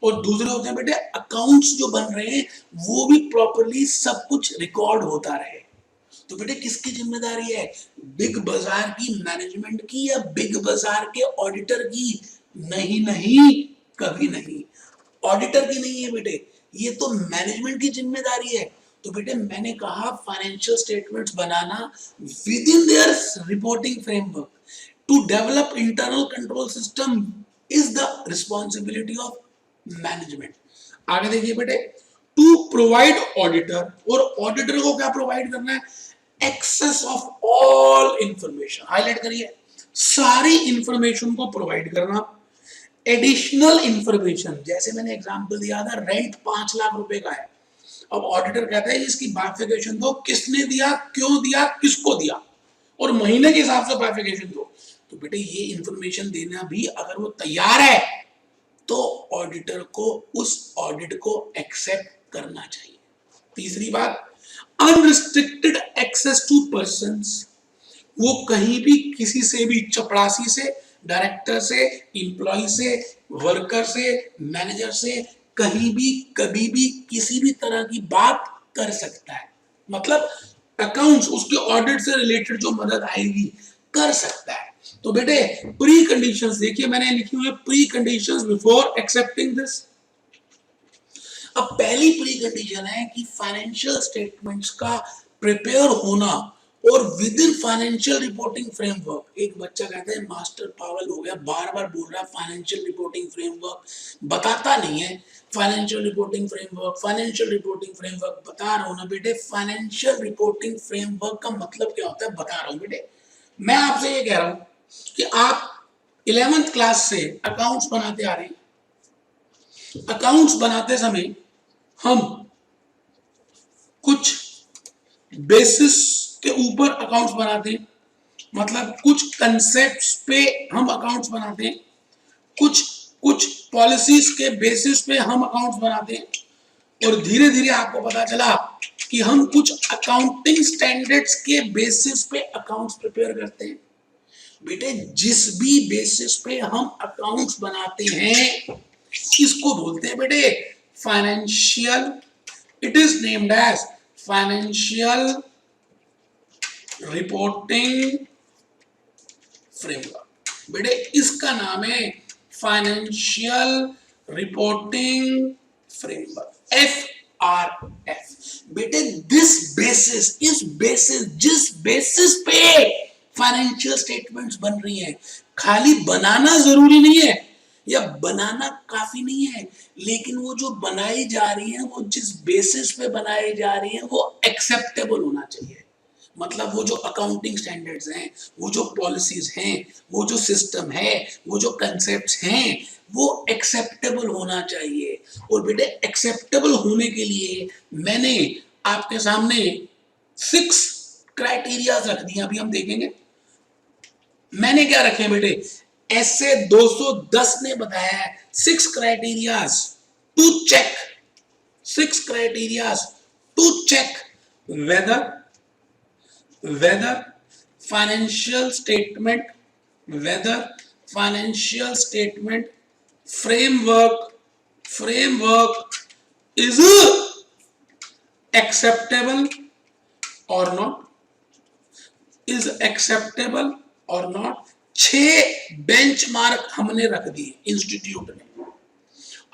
और दूसरे होते हैं बेटे अकाउंट्स जो बन रहे हैं वो भी प्रॉपर्ली सब कुछ रिकॉर्ड होता रहे। तो बेटे किसकी जिम्मेदारी है, बिग बाजार की मैनेजमेंट की या बिग बाजार के ऑडिटर की? नहीं नहीं, कभी नहीं, ऑडिटर की नहीं है बेटे, ये तो मैनेजमेंट की जिम्मेदारी है। तो बेटे मैंने कहा फाइनेंशियल स्टेटमेंट्स बनाना within their reporting framework to develop internal control system is the responsibility of management. आगे देखिए बेटे, टू प्रोवाइड ऑडिटर, और ऑडिटर को क्या प्रोवाइड करना है, access of all information, highlight करिए, सारी इंफॉर्मेशन को प्रोवाइड करना। एडिशनल इंफॉर्मेशन, जैसे मैंने एग्जांपल दिया था रेंट 5 लाख रुपए का है, अब ऑडिटर कहता है इसकी बाइफिकेशन दो, किसने दिया, क्यों दिया, किसको दिया, और महीने के हिसाब से बाइफिकेशन दो। तो बेटे ये इंफॉर्मेशन देना भी अगर वो तैयार है तो ऑडिटर को उस ऑडिट को एक्सेप्ट करना चाहिए। तीसरी बात, अनरिस्ट्रिक्टेड एक्सेस टू पर्संस, वो कहीं भी किसी से भी, चपरासी से, डायरेक्टर से, एम्प्लॉय से, वर्कर से, मैनेजर से, कहीं भी कभी भी किसी भी तरह की बात कर सकता है। मतलब अकाउंट्स, उसके ऑडिट से रिलेटेड जो मदद आएगी कर सकता है। तो बेटे प्री कंडीशंस देखिए, मैंने लिखी हुई है pre conditions before accepting this. अब पहली प्री कंडीशन है कि फाइनेंशियल स्टेटमेंट्स का प्रिपेयर होना और with in financial reporting framework. एक बच्चा कहता है मास्टर पागल हो गया, बार बार बोल रहा है फाइनेंशियल रिपोर्टिंग फ्रेमवर्क, बताता नहीं है financial reporting framework, financial reporting framework. बता रहा हूं ना बेटे, फाइनेंशियल रिपोर्टिंग फ्रेमवर्क का मतलब क्या होता है बता रहा हूं बेटे। मैं आपसे ये कह रहा हूं कि आप 11th क्लास से अकाउंट्स बनाते आ रहे हैं, अकाउंट्स बनाते समय हम कुछ बेसिस के ऊपर अकाउंट्स बनाते हैं, मतलब कुछ कंसेप्ट्स पे हम अकाउंट्स बनाते हैं, कुछ कुछ पॉलिसीज के बेसिस पे हम अकाउंट्स बनाते हैं, और धीरे धीरे आपको पता चला कि हम कुछ अकाउंटिंग स्टैंडर्ड्स के बेसिस पे अकाउंट्स प्रिपेयर करते हैं। बेटे जिस भी बेसिस पे हम अकाउंट्स बनाते हैं इसको बोलते हैं बेटे financial, it is named as financial reporting framework. बेटे इसका नाम है फाइनेंशियल रिपोर्टिंग फ्रेमवर्क, FRF। बेटे दिस बेसिस, इस बेसिस, जिस बेसिस पे फाइनेंशियल स्टेटमेंट्स बन रही हैं, खाली बनाना जरूरी नहीं है या बनाना काफी नहीं है, लेकिन वो जो बनाई जा रही है वो जिस बेसिस पे बनाई जा रही है वो एक्सेप्टेबल होना चाहिए। मतलब वो जो अकाउंटिंग स्टैंडर्ड्स हैं, वो जो पॉलिसीज हैं, वो जो सिस्टम है, वो जो कंसेप्ट्स हैं, वो एक्सेप्टेबल होना चाहिए। और बेटे एक्सेप्टेबल होने के लिए मैंने आपके सामने 6 क्राइटेरिया रख दिए, अभी हम देखेंगे। मैंने क्या रखे बेटे, ऐसे 210 ने बताया है 6 criterias to check, 6 criterias to check whether financial statement framework is acceptable or not, is acceptable or not। 6 benchmark हमने रख दिए इंस्टीट्यूट ने,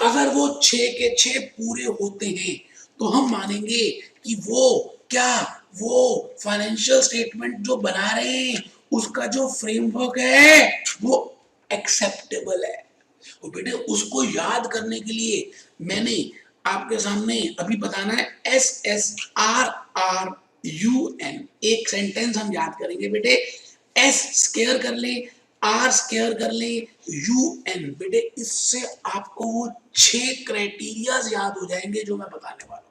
अगर वो 6 के 6 पूरे होते हैं तो हम मानेंगे कि वो क्या, वो फाइनेंशियल स्टेटमेंट जो बना रहे हैं उसका जो फ्रेमवर्क है वो एक्सेप्टेबल है। और बेटे उसको याद करने के लिए मैंने आपके सामने अभी बताना है SSRRUN। एक सेंटेंस हम याद करेंगे बेटे, S स्क्वायर कर ले, R स्क्वायर कर ले, UN। बेटे इससे आपको वो 6 क्राइटेरियाज याद हो जाएंगे जो मैं बताने वाला हूं।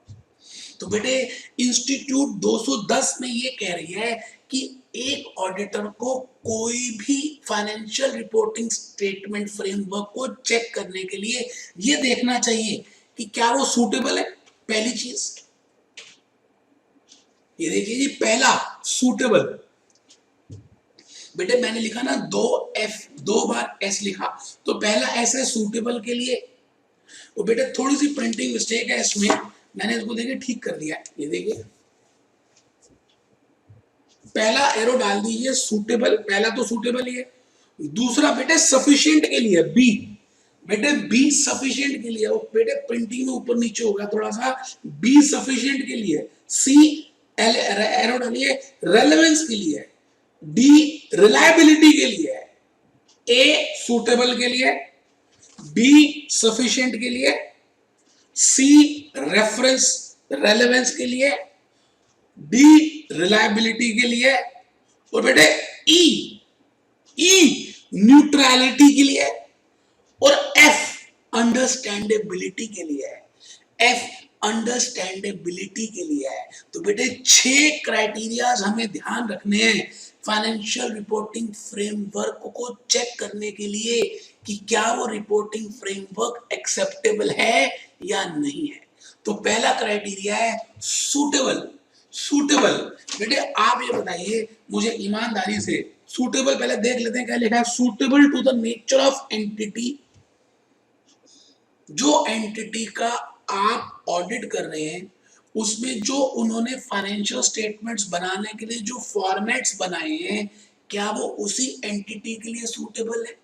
तो बेटे इंस्टीट्यूट 210 में ये कह रही है कि एक ऑडिटर को कोई भी फाइनेंशियल रिपोर्टिंग स्टेटमेंट फ्रेमवर्क को चेक करने के लिए ये देखना चाहिए कि क्या वो सूटेबल है। पहली चीज ये देखिए जी, पहला सूटेबल। बेटे मैंने लिखा ना 2 बार S लिखा, तो पहला S है सूटेबल के लिए, वो बेटा थोड़ी सी प्रिंटिंग मिस्टेक है इसमें, मैंने इसको देखिए ठीक कर दिया। ये देखिए पहला एरो डाल दीजिए सूटेबल, पहला तो सूटेबल ही है। दूसरा बेटे सफिशिएंट के लिए बी, बेटे बी सफिशिएंट के लिए, वो बेटे प्रिंटिंग में ऊपर नीचे होगा थोड़ा सा, बी सफिशिएंट के लिए, सी एल एरो डालिए रेलेवेंस के लिए, डी रिलायबिलिटी के लिए, ए सूटेबल के लिए, बी सफिशिएंट के लिए, सी रेफरेंस रेलेवेंस के लिए, डी रिलायबिलिटी के लिए, और बेटे ई न्यूट्रलिटी के लिए, और एफ अंडरस्टैंडेबिलिटी के लिए है। एफ अंडरस्टैंडेबिलिटी के लिए है। तो बेटे 6 क्राइटेरियाज हमें ध्यान रखने हैं फाइनेंशियल रिपोर्टिंग फ्रेमवर्क को चेक करने के लिए कि क्या वो रिपोर्टिंग फ्रेमवर्क एक्सेप्टेबल है या नहीं है। तो पहला क्राइटेरिया है सूटेबल। सूटेबल बेटे आप ये बताइए मुझे ईमानदारी से, सूटेबल पहले देख लेते हैं क्या लिखा है। Suitable to the nature of entity, जो एंटिटी का आप ऑडिट कर रहे हैं उसमें जो उन्होंने फाइनेंशियल स्टेटमेंट्स बनाने के लिए जो फॉर्मेट्स बनाए हैं, क्या वो उसी एंटिटी के लिए सूटेबल है।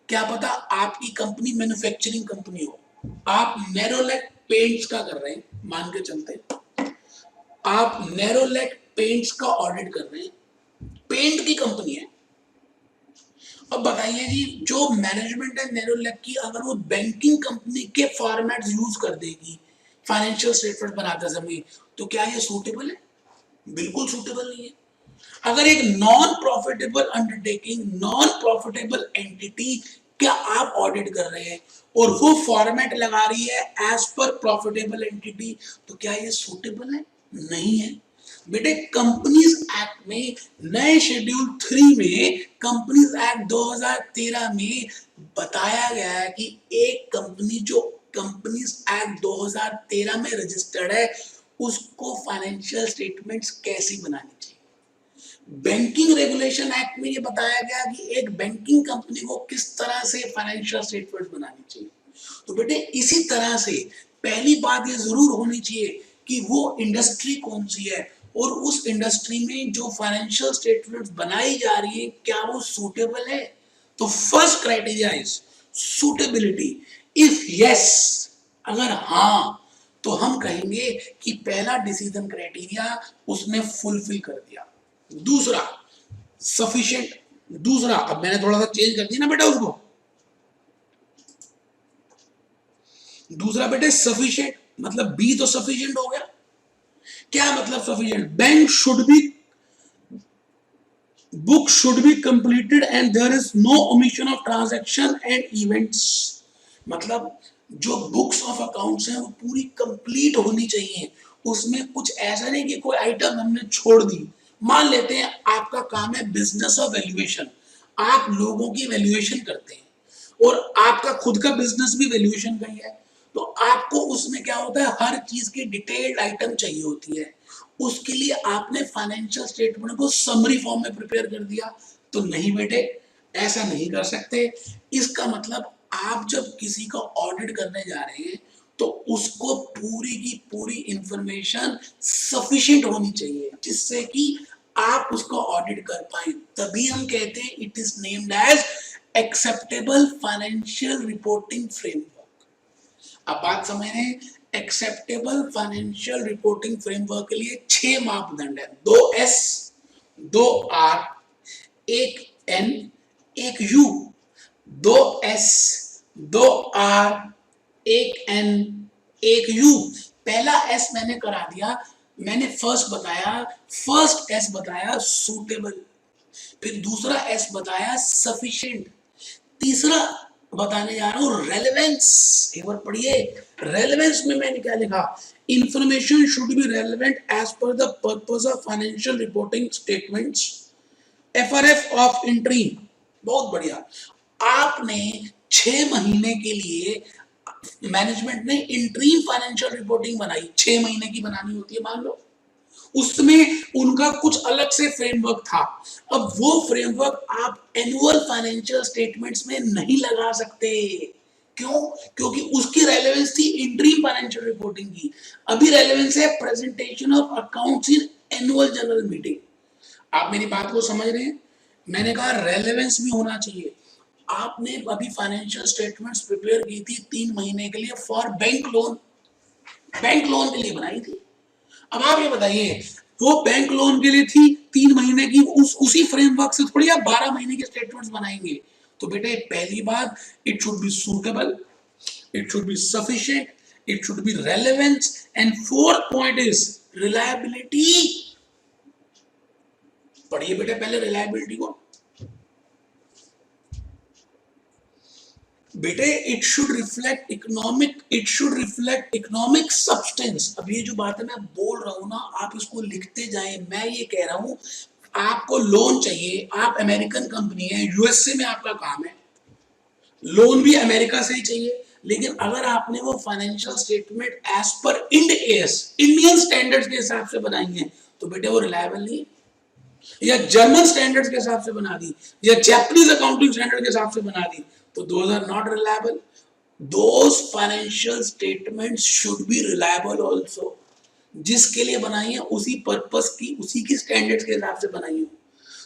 क्या पता आपकी कंपनी मैन्युफैक्चरिंग कंपनी हो, आप नैरोलैक पेंट्स का कर रहे हैं, मान के चलते आप नैरोलैक पेंट्स का ऑडिट कर रहे हैं, पेंट की कंपनी है। अब बताइए जी जो मैनेजमेंट है नैरोलैक की, अगर वो बैंकिंग कंपनी के फॉर्मेट्स यूज कर देगी फाइनेंशियल स्टेटमेंट बनाते समय, तो क्या ये सूटेबल है? बिल्कुल सूटेबल नहीं है। अगर एक non profitable undertaking, non profitable entity क्या आप ऑडिट कर रहे हैं और वो फॉर्मेट लगा रही है एज पर प्रॉफिटेबल एंटिटी, तो क्या ये सूटेबल है? नहीं है। बेटे कंपनीज एक्ट में नए शेड्यूल 3 में, कंपनीज एक्ट 2013 में बताया गया है कि एक कंपनी जो कंपनीज एक्ट 2013 में रजिस्टर्ड है उसको फाइनेंशियल स्टेटमेंट्स कैसी बनानी चाहिए। बैंकिंग रेगुलेशन एक्ट में ये बताया गया कि एक बैंकिंग कंपनी को किस तरह से फाइनेंशियल स्टेटमेंट्स बनानी चाहिए। तो बेटे इसी तरह से पहली बात ये जरूर होनी चाहिए कि वो इंडस्ट्री कौन सी है और उस इंडस्ट्री में जो फाइनेंशियल स्टेटमेंट्स बनाई जा रही है क्या वो सूटेबल है। तो first criteria is suitability. If yes, अगर हाँ, तो हम कहेंगे कि पहला डिसीजन क्राइटेरिया उसने फुलफिल कर दिया। दूसरा सफिशिएंट, दूसरा अब मैंने थोड़ा सा चेंज कर दिया ना बेटा उसको, दूसरा बेटे सफिशिएंट मतलब बी तो सफिशिएंट हो गया। क्या मतलब sufficient? Bank should be, book should be completed and there is no omission of transaction and events। मतलब जो बुक्स ऑफ अकाउंट्स हैं वो पूरी कंप्लीट होनी चाहिए, उसमें कुछ ऐसा नहीं कि कोई आइटम हमने छोड़ दी। मान लेते हैं आपका काम है बिजनेस ऑफ वैल्यूएशन, आप लोगों की वैल्यूएशन करते हैं और आपका खुद का बिजनेस भी वैल्यूएशन का ही है, तो आपको उसमें क्या होता है हर चीज की डिटेल्ड आइटम चाहिए होती है। उसके लिए आपने फाइनेंशियल स्टेटमेंट को समरी फॉर्म में प्रिपेयर कर दिया, तो नहीं बेटे ऐसा नहीं कर सकते। इसका मतलब आप जब किसी का ऑडिट करने जा रहे हैं तो उसको पूरी की पूरी इंफॉर्मेशन सफिशिएंट होनी चाहिए जिससे कि आप उसको ऑडिट कर पाए, तभी हम कहते हैं it is named as acceptable financial reporting framework. अब बात समझ रहे हैं, एक्सेप्टेबल फाइनेंशियल रिपोर्टिंग फ्रेमवर्क के लिए 6 मापदंड है, 2 S 2 R 1 N 1 U, 2 S 2 R 1 N 1 U। पहला S मैंने करा दिया, मैंने फर्स्ट S बताया सूटेबल, फिर दूसरा S बताया सफिशिएंट, तीसरा बताने जा रहा हूं रेलेवेंस। एक बार पढ़िए, रेलेवेंस में मैंने क्या लिखा, information should be relevant as per the purpose of financial reporting statements, FRF of interim. बहुत बढ़िया, आपने 6 महीने के लिए मैनेजमेंट ने इंटरिम फाइनेंशियल रिपोर्टिंग बनाई, 6 महीने की बनानी होती है मान लो, उसमें उनका कुछ अलग से फ्रेमवर्क था। अब वो फ्रेमवर्क आप एनुअल फाइनेंशियल स्टेटमेंट्स में नहीं लगा सकते, क्यों? क्योंकि उसकी रेलेवेंस थी इंटरिम फाइनेंशियल रिपोर्टिंग की, अभी रेलेवेंस है presentation of accounts in annual general meeting. आप मेरी बात को समझ रहे हैं? मैंने कहा रेलेवेंस भी होना चाहिए। आपने अभी फाइनेंशियल स्टेटमेंट्स प्रिपेयर की थी 3 महीने के लिए for bank loan, bank loan के लिए बनाई थी। अब आप ये बताइए, वो बैंक लोन के लिए थी 3 महीने की, उसी फ्रेमवर्क से थोड़ी आप 12 महीने के स्टेटमेंट्स बनाएंगे। तो बेटे पहली बात, it should B suitable, it should be sufficient, it should be relevant, and fourth point is reliability। पढ़िए बेटे पहले reliability को। बेटे it should reflect economic substance। अब ये जो बात है मैं बोल रहा हूं ना, आप इसको लिखते जाएं। मैं ये कह रहा हूं आपको लोन चाहिए, आप अमेरिकन कंपनी है, यूएसए में आपका काम है, लोन भी अमेरिका से ही चाहिए, लेकिन अगर आपने वो financial statement as per Ind AS Indian standards के हिसाब से बनाई है, तो बेटे वो रिलायबल नहीं है। या जर्मन स्टैंडर्ड्स के हिसाब से बना दी, या जापानीज अकाउंटिंग स्टैंडर्ड के हिसाब से बना दी, तो those are not reliable. Those financial statements should be reliable also. जिसके लिए बनाई है उसी पर्पस की, उसी की स्टैंडर्ड्स के हिसाब से बनाई है,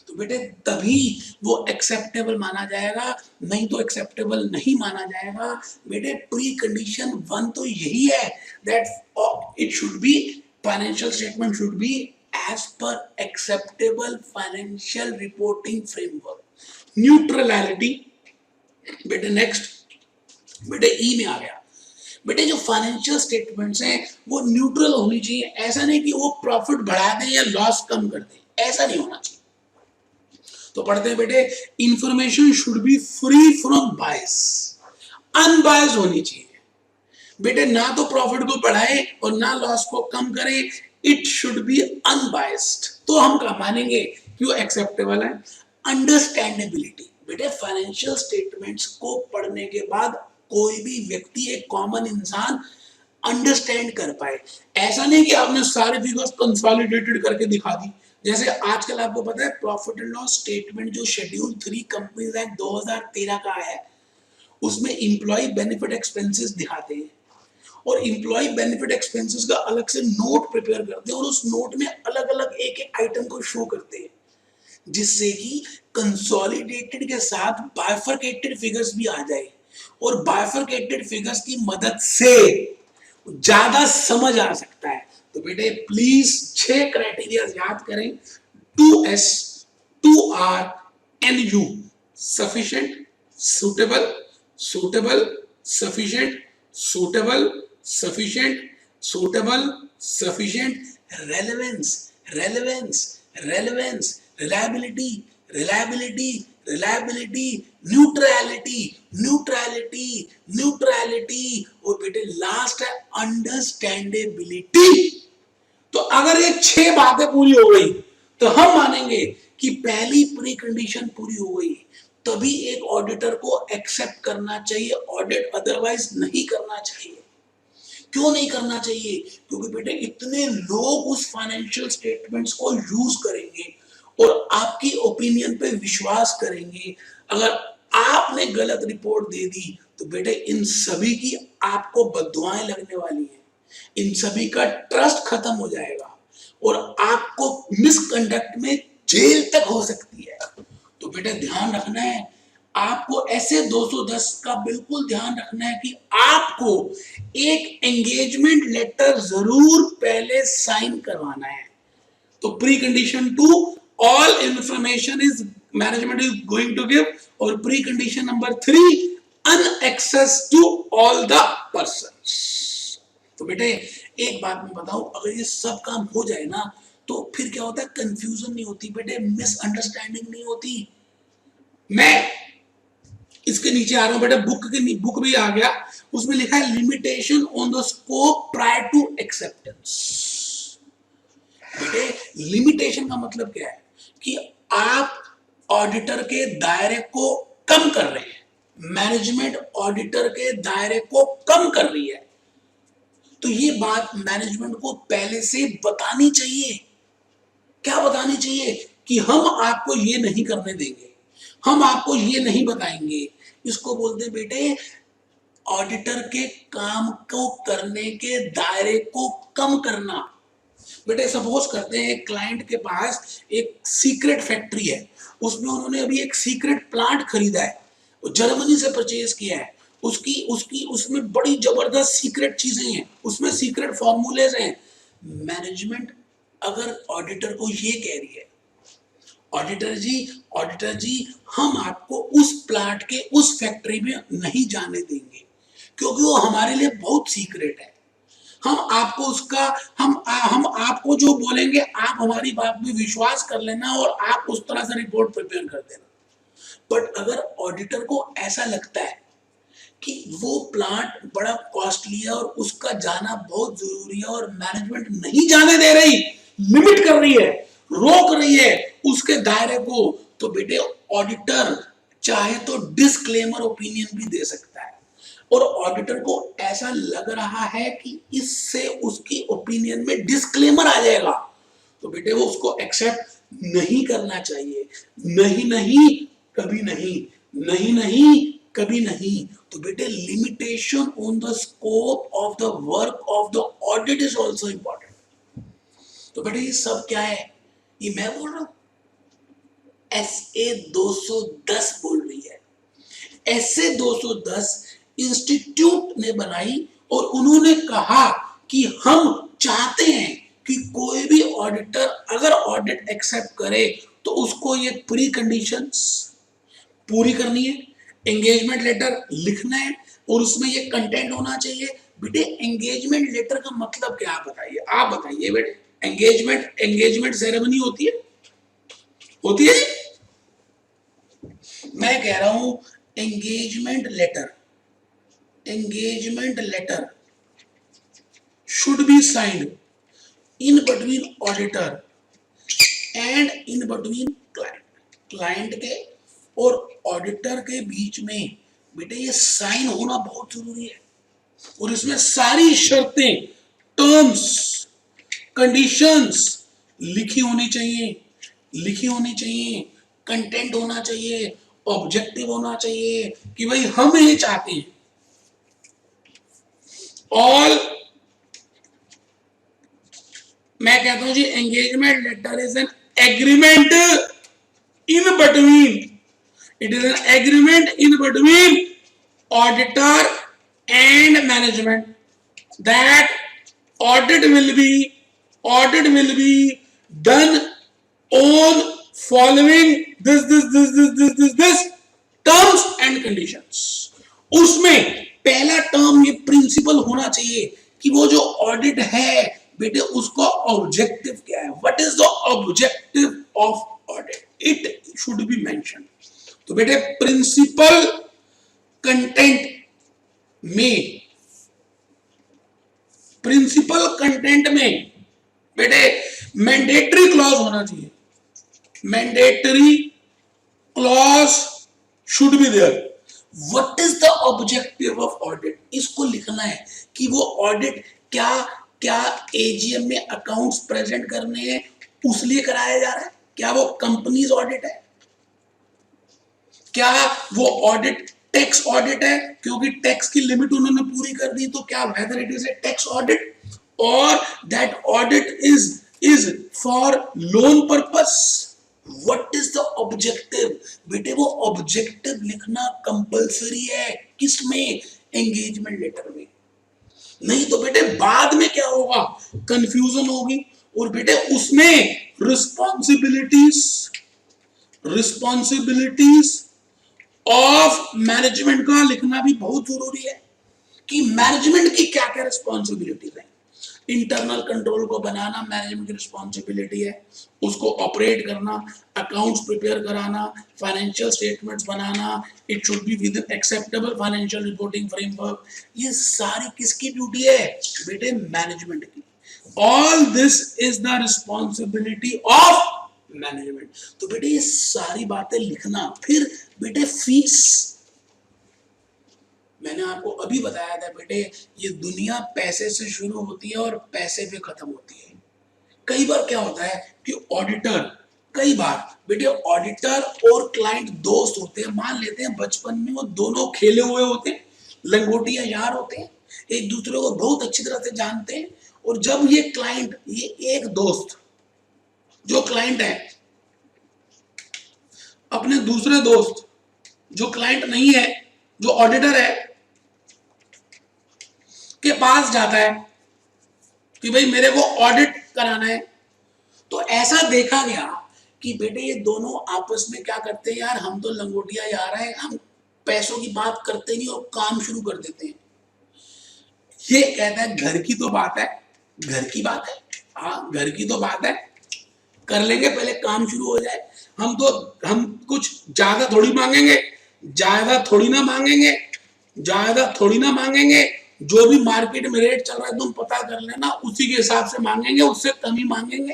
तो बेटे तभी वो एक्सेप्टेबल माना जाएगा, नहीं तो एक्सेप्टेबल नहीं माना जाएगा। बेटे प्री कंडीशन 1 तो यही है that it should be, financial statement should be as per acceptable financial reporting framework. Neutrality बेटे नेक्स्ट, बेटे ई में आ गया। बेटे जो फाइनेंशियल स्टेटमेंट्स हैं वो न्यूट्रल होनी चाहिए, ऐसा नहीं कि वो प्रॉफिट बढ़ा दें या लॉस कम कर दें, ऐसा नहीं होना चाहिए। तो पढ़ते हैं बेटे, information should be free from bias, unbias होनी चाहिए। बेटे ना तो प्रॉफिट को बढ़ाए और ना लॉस को कम करे, इट शुड बी अनबायस्ड, तो हम क्या मानेंगे कि वो एक्सेप्टेबल है। अंडरस्टैंडेबिलिटी, बेटे फाइनेंशियल स्टेटमेंट्स को पढ़ने के बाद कोई भी व्यक्ति, एक कॉमन इंसान अंडरस्टैंड कर पाए। ऐसा नहीं कि आपने सारे फिगर्स कंसोलिडेटेड करके दिखा दी। जैसे आजकल आपको पता है प्रॉफिट एंड लॉस स्टेटमेंट जो शेड्यूल 3 कंपनीज एक्ट 2013 का है, उसमें एम्प्लॉय बेनिफिट एक्सपेंसेस दिखाते हैं और एम्प्लॉय बेनिफिट एक्सपेंसेस का अलग से नोट प्रिपेयर करते हैं और उस नोट में अलग अलग एक एक आइटम को शो करते हैं, जिससे कि कंसोलिडेटेड के साथ बाइफरकेटेड फिगर्स भी आ जाए और बाइफरकेटेड फिगर्स की मदद से ज्यादा समझ आ सकता है। तो बेटे प्लीज 6 क्राइटेरिया याद करें, 2S 2R NU, sufficient, suitable, suitable, sufficient, suitable, sufficient, suitable, sufficient, relevance, relevance, relevance, reliability, reliability, reliability, neutrality, neutrality, neutrality, और बेटे लास्ट है अंडरस्टैंडेबिलिटी। तो अगर ये 6 बातें पूरी हो गई तो हम मानेंगे कि पहली प्री कंडीशन पूरी हो गई, तभी एक ऑडिटर को एक्सेप्ट करना चाहिए ऑडिट, अदरवाइज नहीं करना चाहिए। क्यों नहीं करना चाहिए? क्योंकि बेटे इतने लोग उस फाइनेंशियल स्टेटमेंट्स को यूज करेंगे और आपकी ओपिनियन पे विश्वास करेंगे। अगर आपने गलत रिपोर्ट दे दी तो बेटे इन सभी की आपको बद्दुआएं लगने वाली हैं, इन सभी का ट्रस्ट खत्म हो जाएगा और आपको मिसकंडक्ट में जेल तक हो सकती है। तो बेटे ध्यान रखना है, आपको ऐसे 210 का बिल्कुल ध्यान रखना है कि आपको एक एंगेजमेंट लेटर जरूर पहले साइन करवाना है। तो precondition 2, all information is management is going to give, और precondition number 3, an access to all the persons. तो बेटे एक बात मैं बताऊं, अगर ये सब काम हो जाए ना तो फिर क्या होता है, कंफ्यूजन नहीं होती बेटे, मिसअंडरस्टैंडिंग नहीं होती। मैं इसके नीचे आ रहा हूं बेटा, बुक भी आ गया, उसमें लिखा है limitation on the scope prior to acceptance. बेटे लिमिटेशन का मतलब क्या है कि आप ऑडिटर के दायरे को कम कर रहे हैं, मैनेजमेंट ऑडिटर के दायरे को कम कर रही है, तो ये बात मैनेजमेंट को पहले से बतानी चाहिए। क्या बतानी चाहिए? कि हम आपको ये नहीं करने देंगे, हम आपको ये नहीं बताएंगे। इसको बोलते बेटे ऑडिटर के काम को करने के दायरे को कम करना। बेटे सपोज करते हैं एक क्लाइंट के पास एक सीक्रेट फैक्ट्री है, उसमें उन्होंने अभी एक सीक्रेट प्लांट खरीदा है, जर्मनी से परचेज किया है, उसकी उसकी उसमें बड़ी जबरदस्त सीक्रेट चीजें हैं, उसमें सीक्रेट फॉर्मूलेज हैं। मैनेजमेंट अगर ऑडिटर को ये कह रही है, ऑडिटर जी हम आपको उस प्लांट के उस फैक्ट्री में नहीं जाने देंगे क्योंकि वो हमारे लिए बहुत सीक्रेट है, हम आपको उसका हम आपको जो बोलेंगे आप हमारी बात में विश्वास कर लेना और आप उस तरह से रिपोर्ट प्रिपेयर कर देना। बट अगर ऑडिटर को ऐसा लगता है कि वो प्लांट बड़ा कॉस्टली है और उसका जाना बहुत जरूरी है और मैनेजमेंट नहीं जाने दे रही, लिमिट कर रही है, रोक रही है उसके दायरे को, तो बेटे ऑडिटर चाहे तो डिस्क्लेमर ओपिनियन भी दे सकता है। और ऑडिटर को ऐसा लग रहा है कि इससे उसकी ओपिनियन में डिस्क्लेमर आ जाएगा, तो बेटे वो उसको एक्सेप्ट नहीं करना चाहिए। नहीं नहीं कभी नहीं, नहीं नहीं कभी नहीं। तो बेटे limitation on the scope of the work of the audit is also important. तो बेटे ये सब क्या है, ये मैं बोल रहा हूं, SA 210 बोल रही है। SA 210 इंस्टीट्यूट ने बनाई और उन्होंने कहा कि हम चाहते हैं कि कोई भी ऑडिटर अगर ऑडिट एक्सेप्ट करे तो उसको ये प्री कंडीशंस पूरी करनी है, एंगेजमेंट लेटर लिखना है और उसमें ये कंटेंट होना चाहिए। बेटे एंगेजमेंट लेटर का मतलब क्या आप बताइए बेटे, एंगेजमेंट सेरेमनी होती है। मैं कह रहा हूं engagement letter should be signed in between auditor and in between client के और ऑडिटर के बीच में बेटे ये साइन होना बहुत जरूरी है और इसमें सारी शर्तें, टर्म्स, कंडीशंस लिखी होनी चाहिए, कंटेंट होना चाहिए, ऑब्जेक्टिव होना चाहिए कि भाई हम ये चाहते हैं। ऑल मैं कहता हूं जी engagement letter is an agreement in between, it is an agreement in between auditor and management that audit will be done on following this terms and conditions। उसमें पहला टर्म ये प्रिंसिपल होना चाहिए कि वो जो ऑडिट है बेटे उसका ऑब्जेक्टिव क्या है, what is the objective of audit, it should be mention. तो बेटे प्रिंसिपल कंटेंट में बेटे मैंडेटरी क्लॉज होना चाहिए, mandatory clause should be there. What is the objective of audit, इसको लिखना है कि वो ऑडिट क्या एजीएम में अकाउंट्स प्रेजेंट करने हैं उसलिए कराया जा रहा है, क्या वो कंपनीज ऑडिट है, क्या वो ऑडिट टैक्स ऑडिट है क्योंकि टैक्स की लिमिट उन्होंने पूरी कर दी, तो क्या whether it is a tax audit और that audit is for loan purpose. What is the objective, बेटे वो ऑब्जेक्टिव लिखना कंपलसरी है, किसमें, एंगेजमेंट लेटर में। नहीं तो बेटे बाद में क्या होगा, कंफ्यूजन होगी और बेटे उसमें रिस्पॉन्सिबिलिटीज ऑफ मैनेजमेंट का लिखना भी बहुत जरूरी है कि मैनेजमेंट की क्या क्या रिस्पॉन्सिबिलिटीज है। इंटरनल कंट्रोल को बनाना मैनेजमेंट की रिस्पॉन्सिबिलिटी है, उसको ऑपरेट करना, अकाउंट्स प्रिपेयर कराना, financial statements banana, it should be with acceptable financial reporting framework. ये सारी किसकी ड्यूटी है बेटे, मैनेजमेंट की। All this is the responsibility of management. तो बेटे ये सारी बातें लिखना। फिर बेटे फीस, मैंने आपको अभी बताया था बेटे ये दुनिया पैसे से शुरू होती है और पैसे पे खत्म होती है। कई बार क्या होता है कि ऑडिटर, कई बार बेटे ऑडिटर और क्लाइंट दोस्त होते हैं, मान लेते हैं बचपन में वो दोनों खेले हुए होते हैं लंगोटिया यार होते हैं, एक दूसरे को बहुत अच्छी तरह से जानते हैं। और जब ये क्लाइंट, ये एक दोस्त जो क्लाइंट है अपने दूसरे दोस्त जो क्लाइंट नहीं है, जो ऑडिटर है, के पास जाता है कि भाई मेरे को ऑडिट कराना है, तो ऐसा देखा गया कि बेटे ये दोनों आपस में क्या करते हैं यार, हम तो लंगोटिया यार हैं, हम पैसों की बात करते नहीं और काम शुरू कर देते हैं। ये कहता है घर की तो बात है, घर की बात है, हाँ घर की तो बात है, कर लेंगे, पहले काम शुरू हो जाए। हम कुछ ज्यादा थोड़ी मांगेंगे, ज्यादा थोड़ी ना मांगेंगे, ज्यादा थोड़ी ना मांगेंगे, जो भी मार्केट में रेट चल रहा है तुम पता कर लेना, उसी के हिसाब से मांगेंगे, उससे कम ही मांगेंगे।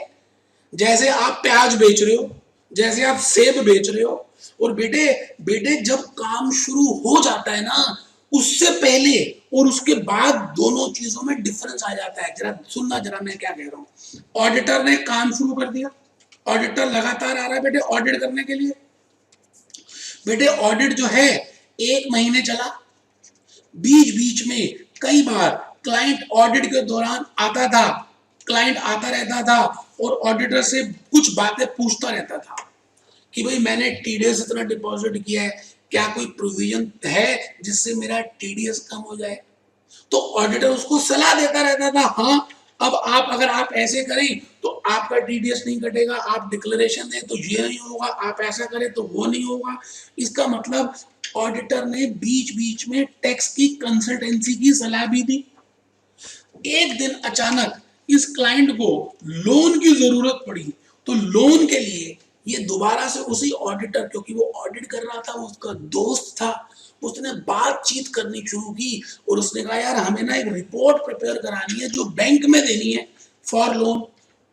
जैसे आप प्याज बेच रहे हो, जैसे आप सेब बेच रहे हो, और बेटे बेटे जब काम शुरू हो जाता है ना, उससे पहले और उसके बाद दोनों चीजों में डिफरेंस आ जाता है। जरा सुनना, जरा मैं क्या कह रहा हूं। ऑडिटर ने काम शुरू कर दिया, ऑडिटर लगातार आ रहा है बेटे ऑडिट करने के लिए। बेटे ऑडिट जो है 1 महीने चला, बीच बीच में कई बार क्लाइंट ऑडिट के दौरान आता था, क्लाइंट आता रहता था और ऑडिटर से कुछ बातें पूछता रहता था कि भाई मैंने टीडीएस इतना डिपॉजिट किया है, क्या कोई प्रोविजन है जिससे मेरा टीडीएस कम हो जाए। तो ऑडिटर उसको सलाह देता रहता था, हाँ अब आप अगर आप ऐसे करें तो आपका टीडीएस नहीं कटेगा, आप डिक्लेरेशन दें तो ये नहीं होगा, आप ऐसा करें तो वो नहीं होगा। इसका मतलब ऑडिटर ने बीच बीच में टैक्स की कंसल्टेंसी की सलाह भी दी। एक दिन अचानक इस क्लाइंट को लोन की जरूरत पड़ी, तो लोन के लिए ये दोबारा से उसी ऑडिटर, क्योंकि वो ऑडिट कर रहा था, वो उसका दोस्त था, उसने बातचीत करनी शुरू की और उसने कहा यार हमें ना एक रिपोर्ट प्रिपेयर करानी है जो बैंक में देनी है फॉर लोन।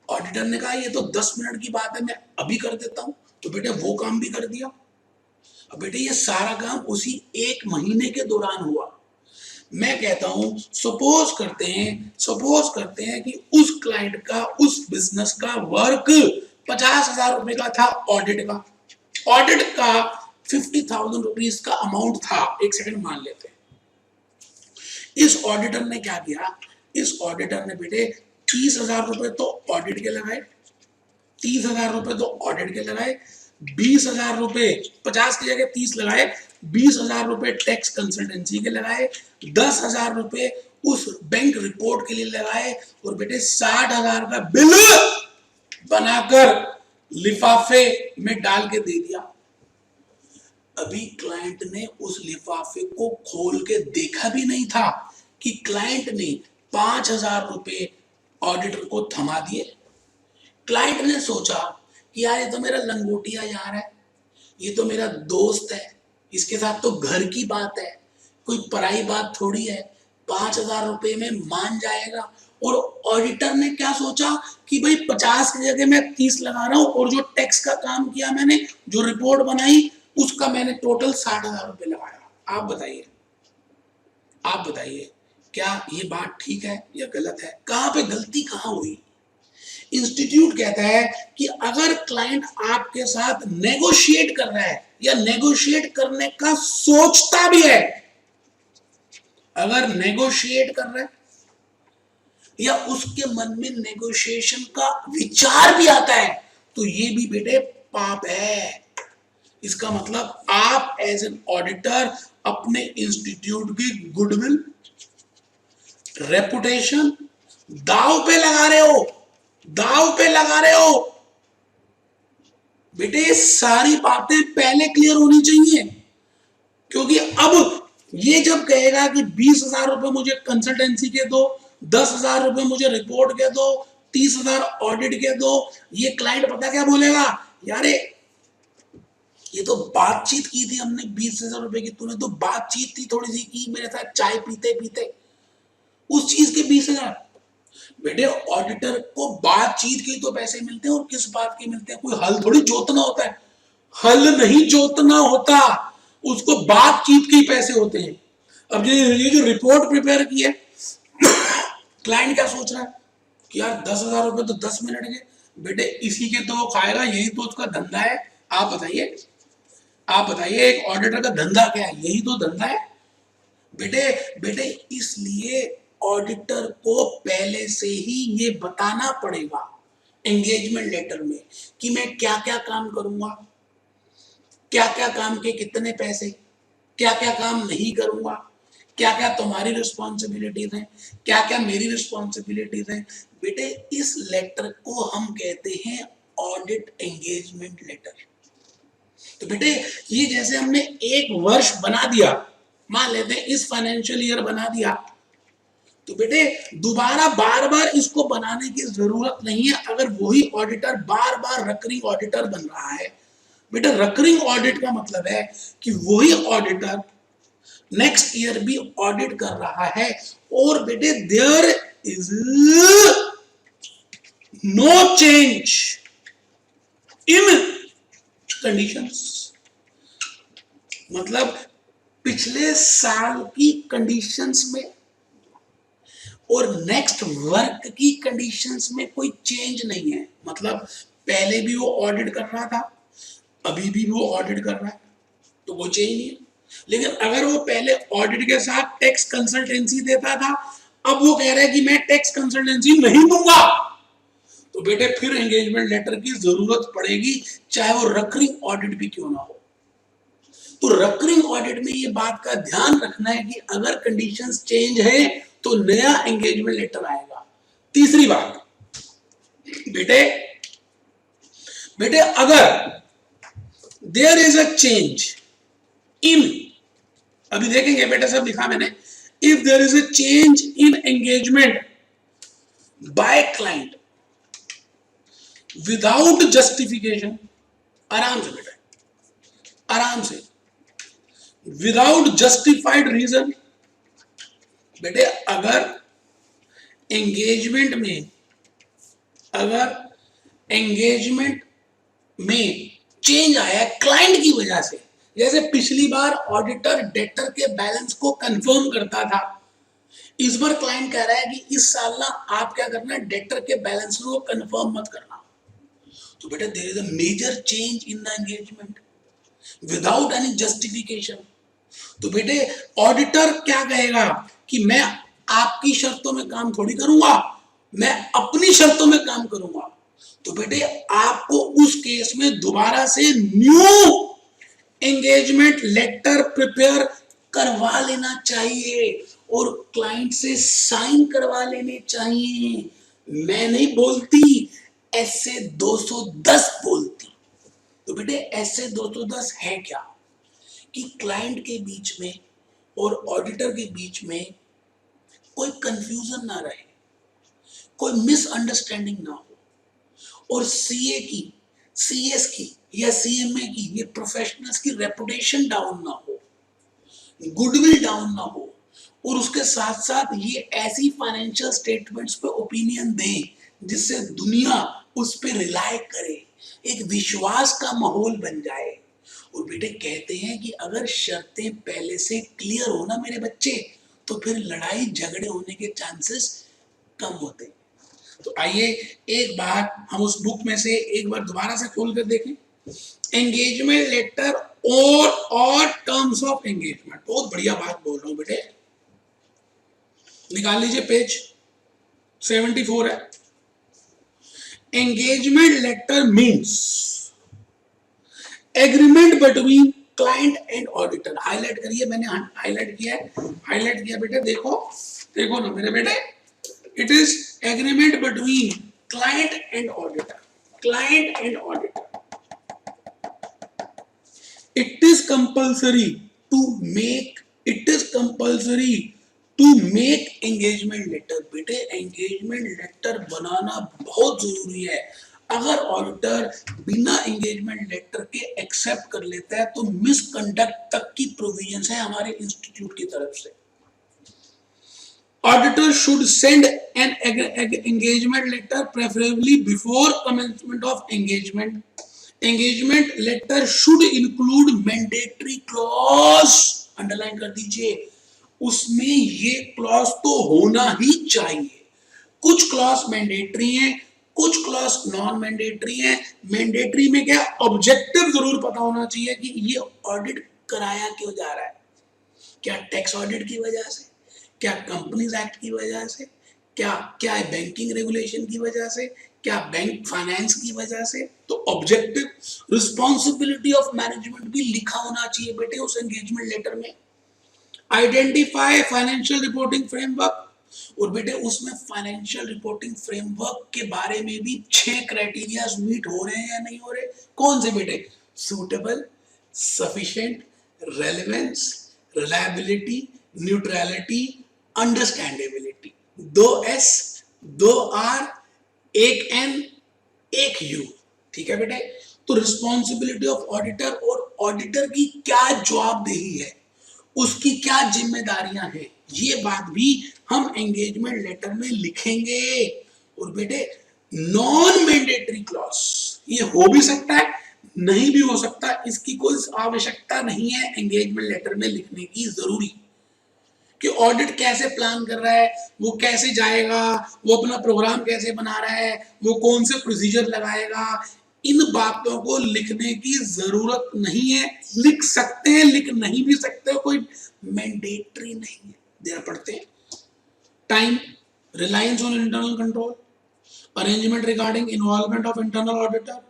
ऑडिटर ने कहा ये तो 10 मिनट की बात है, मैं अभी कर देता हूं। तो बेटे वो काम भी कर दिया। अब बेटे ये सारा काम उसी 1 महीने के दौरान हुआ। मैं कहता हूं सपोज करते हैं कि उस क्लाइंट का, उस बिजनेस का वर्क 50,000 रुपए का था, ऑडिट का 50,000 रुपीज का अमाउंट था, एक सेकंड मान लेते हैं। इस ऑडिटर ने क्या किया, इस ऑडिटर ने बेटे 30,000 रुपए तो ऑडिट के लगाए, 30,000 रुपए तो ऑडिट के लगाए, 20,000 रुपए, 50 की जगह 30 लगाए, 20,000 रुपए टैक्स कंसल्टेंसी के लगाए, 10,000 रुपए उस बैंक रिपोर्ट के लिए लगाए, और बेटे 60,000 का बिल बनाकर लिफाफे में डाल के दे दिया। अभी क्लाइंट ने उस लिफाफे को खोल के देखा भी नहीं था कि क्लाइंट ने 5,000 रुपए ऑडिटर को थमा दिए। क्लाइंट ने सोचा कि यार ये तो मेरा लंगोटिया यार है, ये तो मेरा दोस्त है, इसके साथ तो घर की बात है, कोई पराई बात थोड़ी है, 5,000 रुपए में मान जाएगा। और ऑडिटर ने क्या सोचा कि भाई 50 की जगह मैं 30 लगा रहा हूं, और जो टैक्स का काम किया मैंने, जो रिपोर्ट बनाई, उसका मैंने टोटल 60,000 रुपए लगाया। आप बताइए क्या ये बात ठीक है या गलत है? कहां पे गलती कहां हुई? इंस्टीट्यूट कहता है कि अगर क्लाइंट आपके साथ नेगोशिएट कर रहा है या नेगोशिएट करने का सोचता भी है, अगर नेगोशिएट कर रहा है या उसके मन में नेगोशिएशन का विचार भी आता है, तो ये भी बेटे पाप है। इसका मतलब आप एज एन ऑडिटर अपने इंस्टीट्यूट की गुडविल, रेपुटेशन दांव पे लगा रहे हो, दांव पे लगा रहे हो। बेटे ये सारी बातें पहले क्लियर होनी चाहिए, क्योंकि अब ये जब कहेगा कि 20,000 रुपए मुझे कंसल्टेंसी के दो, 10,000 रुपए मुझे रिपोर्ट के दो, 30,000 ऑडिट के दो, ये क्लाइंट पता क्या बोलेगा, यार ये तो बातचीत की थी हमने 20,000 रुपए की, तूने तो बातचीत थी थोड़ी सी की मेरे साथ चाय पीते पीते, उस चीज के 20,000। बेटे ऑडिटर को बातचीत के तो पैसे मिलते हैं, और किस बात के मिलते हैं? कोई हल थोड़ी जोतना होता है, हल नहीं जोतना होता, उसको बातचीत के ही पैसे होते हैं। अब ये जो रिपोर्ट प्रिपेयर की है, क्लाइंट क्या सोच रहा है कि यार 10,000 रुपए तो 10 मिनट के, बेटे इसी के तो वो खाएगा, यही तो उसका धंधा है। आप बताइए एक ऑडिटर का धंधा क्या है? यही तो धंधा है। बेटे बेटे इसलिए ऑडिटर को पहले से ही ये बताना पड़ेगा एंगेजमेंट लेटर में कि मैं क्या क्या काम करूंगा, क्या क्या काम के कितने पैसे, क्या क्या काम नहीं करूंगा, क्या क्या तुम्हारी रिस्पॉन्सिबिलिटीज हैं, क्या क्या मेरी रिस्पॉन्सिबिलिटीज हैं। बेटे इस लेटर को हम कहते हैं ऑडिट एंगेजमेंट लेटर। तो बेटे ये जैसे हमने एक वर्ष बना दिया, मान लेते हैं इस फाइनेंशियल ईयर बना दिया, तो बेटे दोबारा बार बार इसको बनाने की जरूरत नहीं है अगर वही ऑडिटर बार बार रिकरिंग ऑडिटर बन रहा है। बेटा रिकरिंग ऑडिट का मतलब है कि वही ऑडिटर नेक्स्ट ईयर भी ऑडिट कर रहा है और बेटे there is no change in conditions, मतलब पिछले साल की कंडीशंस में और नेक्स्ट वर्क की कंडीशंस में कोई चेंज नहीं है। मतलब पहले भी वो ऑडिट कर रहा था, अभी भी वो ऑडिट कर रहा है, तो वो चेंज नहीं है। लेकिन अगर वो पहले ऑडिट के साथ टैक्स कंसल्टेंसी देता था, अब वो कह रहा है कि मैं टैक्स कंसल्टेंसी नहीं दूंगा, तो बेटे फिर एंगेजमेंट लेटर की जरूरत पड़ेगी, चाहे वो रिकरिंग ऑडिट भी क्यों ना हो। तो रिकरिंग ऑडिट में ये बात का ध्यान रखना है कि अगर कंडीशंस चेंज है तो नया एंगेजमेंट लेटर आएगा। तीसरी बात बेटे बेटे अगर there is a change in, अभी देखेंगे बेटा सब लिखा मैंने, if there is a change in engagement by client without justification, आराम से बेटा आराम से, विदाउट जस्टिफाइड रीजन। बेटे अगर एंगेजमेंट में चेंज आया क्लाइंट की वजह से, जैसे पिछली बार ऑडिटर डेटर के बैलेंस को कंफर्म करता था, इस बार क्लाइंट कह रहा है कि इस साल ना आप क्या करना, डेटर के बैलेंस को कंफर्म मत करना, तो बेटा there is a major change in the engagement without any justification. तो बेटे ऑडिटर क्या कहेगा कि मैं आपकी शर्तों में काम थोड़ी करूंगा, मैं अपनी शर्तों में काम करूंगा। तो बेटे आपको उस केस में दोबारा से न्यू एंगेजमेंट लेटर प्रिपेयर करवा लेना चाहिए और क्लाइंट से साइन करवा लेने चाहिए। मैं नहीं बोलती, ऐसे 210 बोलती। तो बेटे ऐसे 210 है क्या कि क्लाइंट के बीच में और ऑडिटर के बीच में कोई कंफ्यूजन ना रहे, कोई मिसअंडरस्टैंडिंग ना हो और सीए की, सीएस की या सीएमए की, ये प्रोफेशनल्स की रेपुटेशन डाउन ना हो, गुडविल डाउन ना हो, और उसके साथ साथ ये ऐसी फाइनेंशियल स्टेटमेंट्स पे ओपिनियन दें जिससे दुनिया उस पर रिलाय करे, एक विश्वास का माहौल बन जाए। और बेटे कहते हैं कि अगर शर्तें पहले से क्लियर हो ना मेरे बच्चे, तो फिर लड़ाई झगड़े होने के चांसेस कम होते हैं। तो आइए एक बार हम उस बुक में से एक बार दोबारा से खोल कर देखें, एंगेजमेंट लेटर और टर्म्स ऑफ एंगेजमेंट। बहुत बढ़िया बात बोल रहा हूं बेटे, निकाल लीजिए पेज 74 है। Engagement letter means agreement between client and auditor. Highlight करिए, मैंने हाईलाइट किया है, हाईलाइट किया बेटे, देखो देखो ना मेरे बेटे, it is agreement between client and auditor, client and auditor. It is compulsory to make, it is compulsory to make engagement letter. बेटे एंगेजमेंट लेटर बनाना बहुत जरूरी है। अगर ऑडिटर बिना एंगेजमेंट लेटर के एक्सेप्ट कर लेता है तो मिसकंडक्ट तक की प्रोविजंस है हमारे इंस्टीट्यूट की तरफ से। Auditor should send an engagement letter preferably before commencement of engagement. Engagement letter should include mandatory clause, underline कर दीजिए, उसमें ये क्लॉज तो होना ही चाहिए। कुछ क्लॉज मैंडेटरी हैं, कुछ क्लॉज नॉन मैंडेटरी हैं। मैंडेटरी में क्या, ऑब्जेक्टिव जरूर पता होना चाहिए कि ये ऑडिट कराया क्यों जा रहा है, क्या टैक्स ऑडिट की वजह से, क्या कंपनीज एक्ट की वजह से, क्या क्या बैंकिंग रेगुलेशन की वजह से, क्या बैंक फाइनेंस की वजह से? तो ऑब्जेक्टिव रिस्पॉन्सिबिलिटी ऑफ मैनेजमेंट भी लिखा होना चाहिए बेटे उस एंगेजमेंट लेटर में। आइडेंटिफाई फाइनेंशियल रिपोर्टिंग फ्रेमवर्क, और बेटे उसमें फाइनेंशियल रिपोर्टिंग फ्रेमवर्क के बारे में भी 6 क्राइटेरियाज मीट हो रहे हैं या नहीं हो रहे। कौन से बेटे? Suitable, sufficient, relevance, reliability, neutrality, understandability. 2 S, 2 R, एक एन, एक यू। ठीक है बेटे। तो रिस्पॉन्सिबिलिटी ऑफ ऑडिटर, और ऑडिटर की क्या जवाबदेही है, उसकी क्या जिम्मेदारियां हैं, ये बात भी हम एंगेजमेंट लेटर में लिखेंगे। और बेटे नॉन मैंडेटरी क्लॉज, ये हो भी सकता है, नहीं भी हो सकता, इसकी कोई आवश्यकता नहीं है एंगेजमेंट लेटर में लिखने की जरूरी, कि ऑडिट कैसे प्लान कर रहा है, वो कैसे जाएगा, वो अपना प्रोग्राम कैसे बना रहा है, वो कौन से प्रोसीजर लगाएगा, इन बातों को लिखने की जरूरत नहीं है। लिख सकते हैं, लिख नहीं भी सकते, कोई मैंडेटरी नहीं है। जरा पढ़ते हैं। Time, reliance on internal control, arrangement regarding involvement of internal auditor,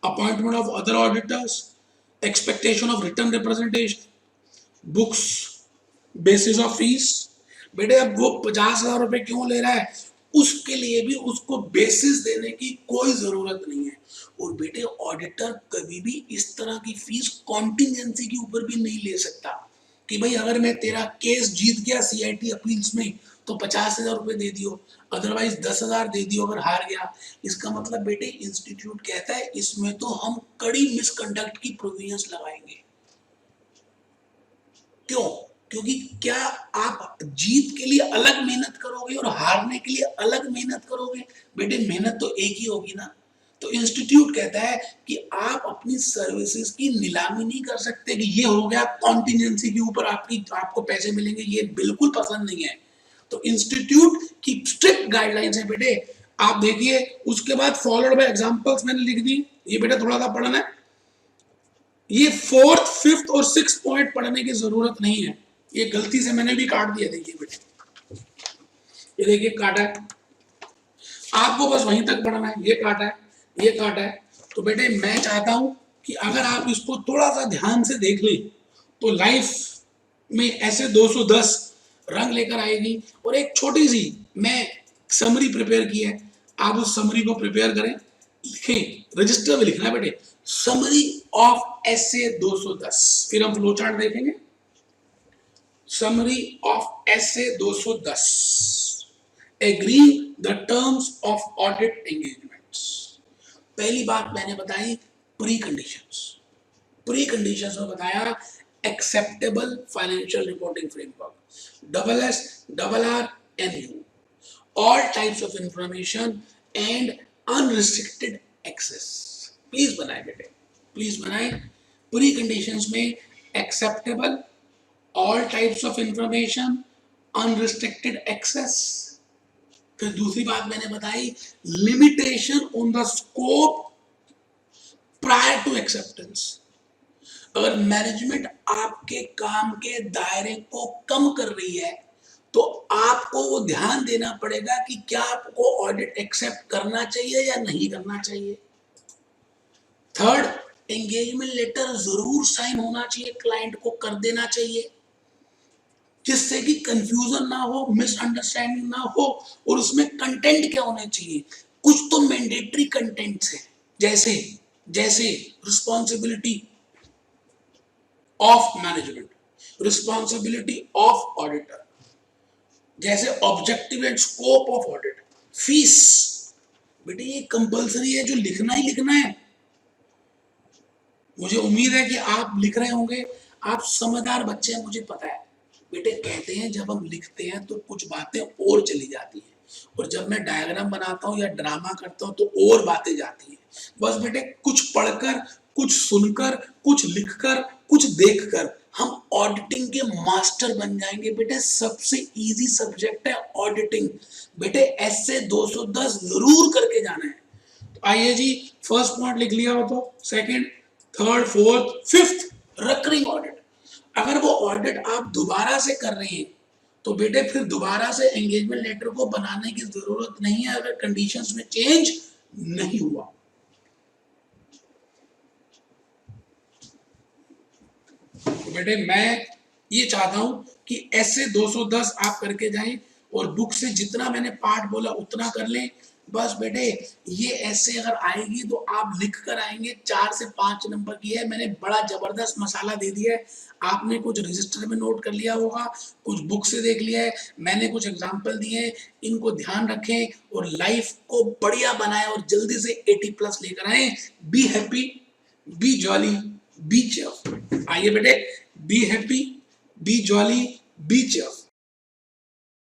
appointment of other auditors, expectation of written representation, books, basis of fees. बेटे अब वो 50,000 रुपए क्यों ले रहा है, उसके लिए भी उसको बेसिस देने की कोई जरूरत नहीं है। और बेटे ऑडिटर कभी भी इस तरह की फीस कॉन्टिजेंसी के ऊपर भी नहीं ले सकता कि भाई अगर मैं तेरा केस जीत गया सीआईटी अपील्स में तो 50,000 रुपए दे दियो, अदरवाइज 10,000 दे दियो अगर हार गया। इसका मतलब बेटे इंस्टीट्यूट कहता है इसमें तो हम कड़ी मिसकंडक्ट की प्रोविजंस लगाएंगे। क्यों? क्योंकि क्या आप जीत के लिए अलग मेहनत करोगे और हारने के लिए अलग मेहनत करोगे? बेटे मेहनत तो एक ही होगी ना। तो इंस्टीट्यूट कहता है कि आप अपनी सर्विसेज की नीलामी नहीं कर सकते कि ये हो गया कॉन्टिजेंसी के ऊपर आपको पैसे मिलेंगे, ये बिल्कुल पसंद नहीं है। तो इंस्टीट्यूट की स्ट्रिक्ट गाइडलाइंस है बेटे, आप देखिए। उसके बाद फॉलोड बाय एग्जांपल्स मैंने लिख दी, ये बेटा थोड़ा सा पढ़ना है। ये 4th, 5th और 6th पॉइंट पढ़ने की जरूरत नहीं है, ये गलती से मैंने भी काट दिया। देखिए बेटे, ये देखिए काटा है, आपको बस वहीं तक पढ़ना है। ये काटा है, ये काटा है। तो बेटे मैं चाहता हूं कि अगर आप इसको थोड़ा सा ध्यान से देख लें तो लाइफ में ऐसे 210 रंग लेकर आएगी। और एक छोटी सी मैं समरी प्रिपेयर की है, आप उस समरी को प्रिपेयर करें, लिखें, रजिस्टर में लिखना है बेटे, समरी ऑफ एसे 210। फिर हम फ्लो चार्ट देखेंगे। Summary of SA 210, agree the terms of audit engagements. पहली बात मैंने बताई प्री कंडीशंस। प्री कंडीशंस में बताया acceptable financial reporting framework, SS, RR and U, all types of information and unrestricted access। Please बनाए बेटे, please बनाए। प्री कंडीशंस में acceptable, all types of information, unrestricted access. फिर दूसरी बात मैंने बताई limitation on the scope prior to acceptance. अगर मैनेजमेंट आपके काम के दायरे को कम कर रही है तो आपको वो ध्यान देना पड़ेगा कि क्या आपको ऑडिट एक्सेप्ट करना चाहिए या नहीं करना चाहिए। थर्ड, एंगेजमेंट लेटर जरूर साइन होना चाहिए, क्लाइंट को कर देना चाहिए, जिससे कि कंफ्यूजन ना हो, मिसअंडरस्टैंडिंग ना हो। और उसमें कंटेंट क्या होने चाहिए, कुछ तो मैंडेटरी कंटेंट्स है, जैसे जैसे responsibility of management, responsibility of auditor, जैसे objective and scope of audit, fees. बेटे ये कंपलसरी है, जो लिखना ही लिखना है। मुझे उम्मीद है कि आप लिख रहे होंगे, आप समझदार बच्चे हैं, मुझे पता है। बेटे कहते हैं जब हम लिखते हैं तो कुछ बातें और चली जाती हैं, और जब मैं डायग्राम बनाता हूँ या ड्रामा करता हूँ तो और बातें जाती हैं। बस बेटे कुछ पढ़कर, कुछ सुनकर, कुछ लिखकर, कुछ देखकर हम ऑडिटिंग के मास्टर बन जाएंगे। बेटे सबसे इजी सब्जेक्ट है ऑडिटिंग। बेटे ऐसे 210 जरूर करके जाना है। तो आइए जी, फर्स्ट पॉइंट लिख लिया हो तो second, third, fourth, fifth, recurring audit. अगर वो ऑडिट आप दोबारा से कर रहे हैं तो बेटे फिर दोबारा से एंगेजमेंट लेटर को बनाने की जरूरत नहीं है अगर कंडीशंस में चेंज नहीं हुआ। तो बेटे मैं ये चाहता हूं कि ऐसे 210 आप करके जाएं और बुक से जितना मैंने पार्ट बोला उतना कर लें। बस बेटे ये ऐसे अगर आएगी तो आप लिख कर आएंगे 4 से 5 नंबर की है। मैंने बड़ा जबरदस्त मसाला दे दिया है, आपने कुछ रजिस्टर में नोट कर लिया होगा, कुछ बुक से देख लिया है, मैंने कुछ एग्जाम्पल दिए हैं, इनको ध्यान रखें और लाइफ को बढ़िया बनाएं और जल्दी से 80+ लेकर आए। Be happy, be jolly, be cheer. आइए बेटे, be happy, be jolly, be chair.